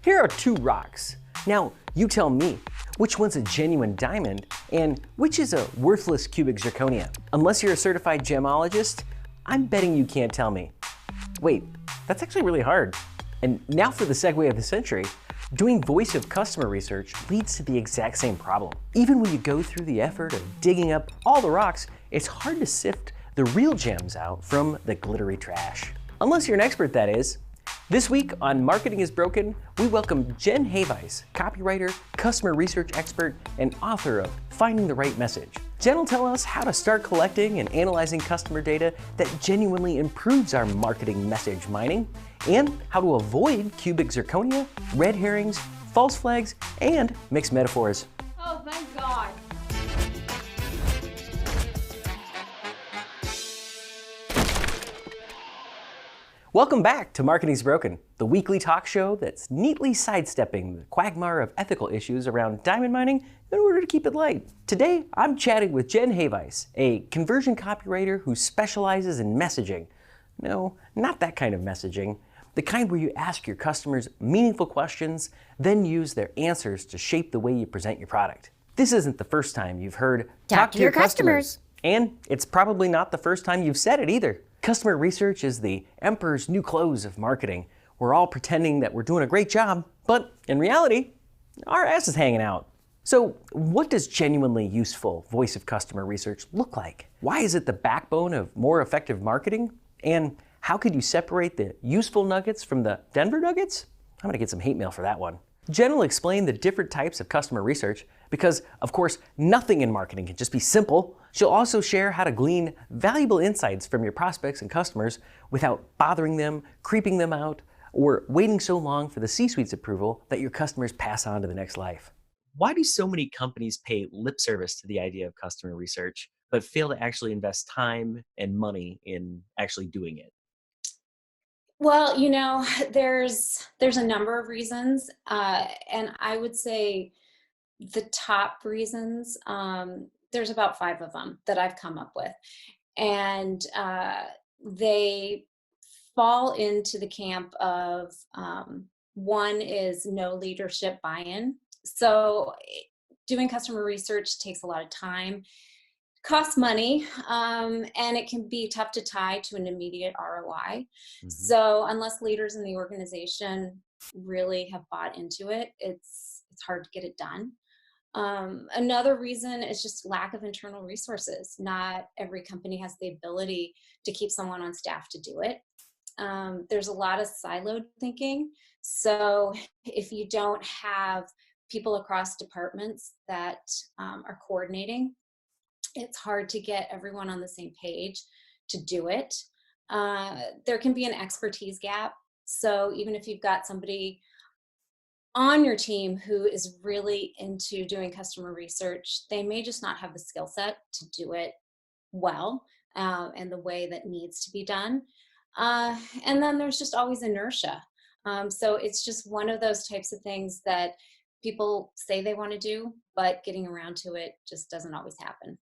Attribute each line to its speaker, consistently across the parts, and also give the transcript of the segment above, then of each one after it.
Speaker 1: Here are two rocks. Now, you tell me, which one's a genuine diamond and which is a worthless cubic zirconia? Unless you're a certified gemologist, I'm betting you can't tell me. Wait, that's actually really hard. And now for the segue of the century. Doing voice of customer research leads to the exact same problem. Even when you go through the effort of digging up all the rocks, it's hard to sift the real gems out from the glittery trash. Unless you're an expert, that is. This week on Marketing is Broken, we welcome Jen Havice, copywriter, customer research expert, and author of Finding the Right Message. Jen will tell us how to start collecting and analyzing customer data that genuinely improves our marketing message mining, and how to avoid cubic zirconia, red herrings, false flags, and mixed metaphors.
Speaker 2: Oh, thank God.
Speaker 1: Welcome back to Marketing is Broken, the weekly talk show that's neatly sidestepping the quagmire of ethical issues around diamond mining in order to keep it light. Today, I'm chatting with Jen Havice, a conversion copywriter who specializes in messaging. No, not that kind of messaging. The kind where you ask your customers meaningful questions, then use their answers to shape the way you present your product. This isn't the first time you've heard, talk to your customers. And it's probably not the first time you've said it either. Customer research is the emperor's new clothes of marketing. We're all pretending that we're doing a great job, but in reality, our ass is hanging out. So what does genuinely useful voice of customer research look like? Why is it the backbone of more effective marketing? And how could you separate the useful nuggets from the Denver nuggets? I'm gonna get some hate mail for that one. Jen will explain the different types of customer research because, of course, nothing in marketing can just be simple. She'll also share how to glean valuable insights from your prospects and customers without bothering them, creeping them out, or waiting so long for the C-suite's approval that your customers pass on to the next life. Why do so many companies pay lip service to the idea of customer research, but fail to actually invest time and money in actually doing it?
Speaker 2: Well, there's a number of reasons, and I would say the top reasons. There's about 5 of them that I've come up with, and they fall into the camp of one is no leadership buy-in. So, doing customer research takes a lot of time, costs money, and it can be tough to tie to an immediate ROI. So unless leaders in the organization really have bought into it, it's hard to get it done. Another reason is just lack of internal resources. Not every company has the ability to keep someone on staff to do it. There's a lot of siloed thinking. So if you don't have people across departments that are coordinating, it's hard to get everyone on the same page to do it. There can be an expertise gap. So even if you've got somebody on your team who is really into doing customer research, they may just not have the skill set to do it well and the way that needs to be done. And then there's just always inertia. So it's just one of those types of things that people say they want to do, but getting around to it just doesn't always happen.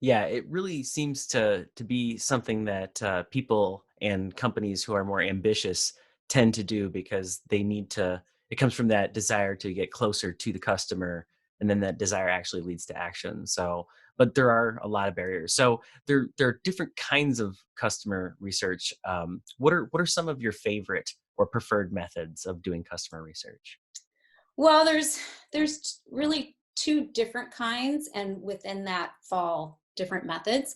Speaker 1: Yeah, it really seems to be something that people and companies who are more ambitious tend to do because they need to. It comes from that desire to get closer to the customer, and then that desire actually leads to action. So, but there are a lot of barriers. So there are different kinds of customer research. What are some of your favorite or preferred methods of doing customer research?
Speaker 2: Well, there's really 2 different kinds, and within that fall different methods.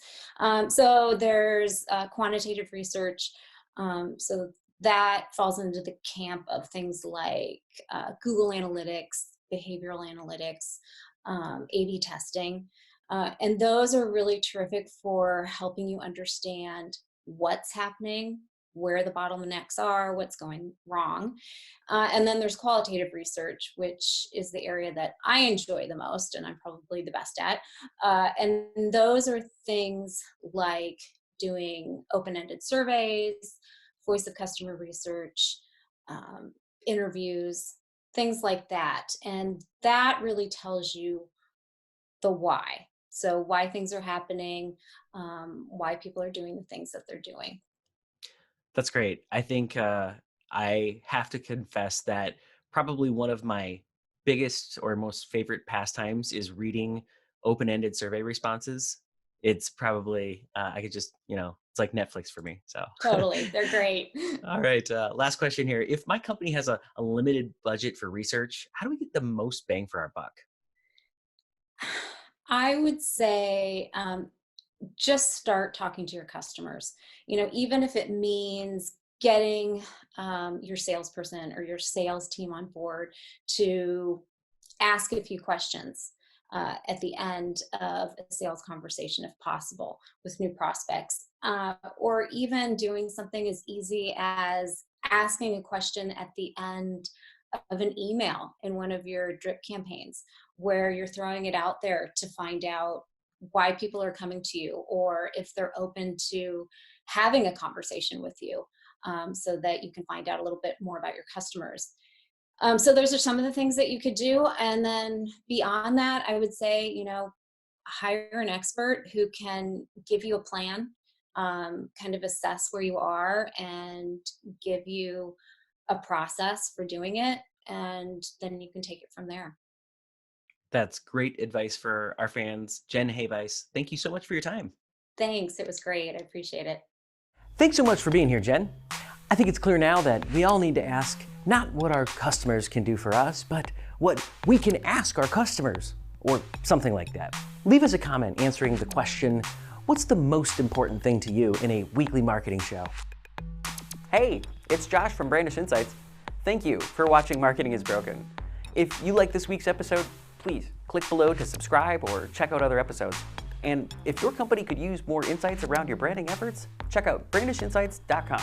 Speaker 2: So there's quantitative research. So that falls into the camp of things like Google Analytics, behavioral analytics, A/B testing. And those are really terrific for helping you understand what's happening, where the bottlenecks are, what's going wrong. And then there's qualitative research, which is the area that I enjoy the most and I'm probably the best at. And those are things like doing open-ended surveys, voice of customer research, interviews, things like that. And that really tells you the why. So why things are happening, why people are doing the things that they're doing.
Speaker 1: That's great. I think I have to confess that probably one of my biggest or most favorite pastimes is reading open-ended survey responses. It's probably, I could just, it's like Netflix for me. So,
Speaker 2: Totally. They're great.
Speaker 1: all right. Last question here. If my company has a limited budget for research, how do we get the most bang for our buck?
Speaker 2: I would say just start talking to your customers. Even if it means getting your salesperson or your sales team on board to ask a few questions at the end of a sales conversation, if possible, with new prospects, or even doing something as easy as asking a question at the end of an email in one of your drip campaigns, where you're throwing it out there to find out why people are coming to you, or if they're open to having a conversation with you, so that you can find out a little bit more about your customers. So those are some of the things that you could do. And then beyond that, I would say, hire an expert who can give you a plan, kind of assess where you are and give you a process for doing it. And then you can take it from there.
Speaker 1: That's great advice for our fans. Jen Havice, thank you so much for your time.
Speaker 2: Thanks. It was great. I appreciate it.
Speaker 1: Thanks so much for being here, Jen. I think it's clear now that we all need to ask not what our customers can do for us, but what we can ask our customers, or something like that. Leave us a comment answering the question, what's the most important thing to you in a weekly marketing show? Hey, it's Josh from Brandish Insights. Thank you for watching Marketing is Broken. If you like this week's episode, please click below to subscribe or check out other episodes. And if your company could use more insights around your branding efforts, check out brandishinsights.com.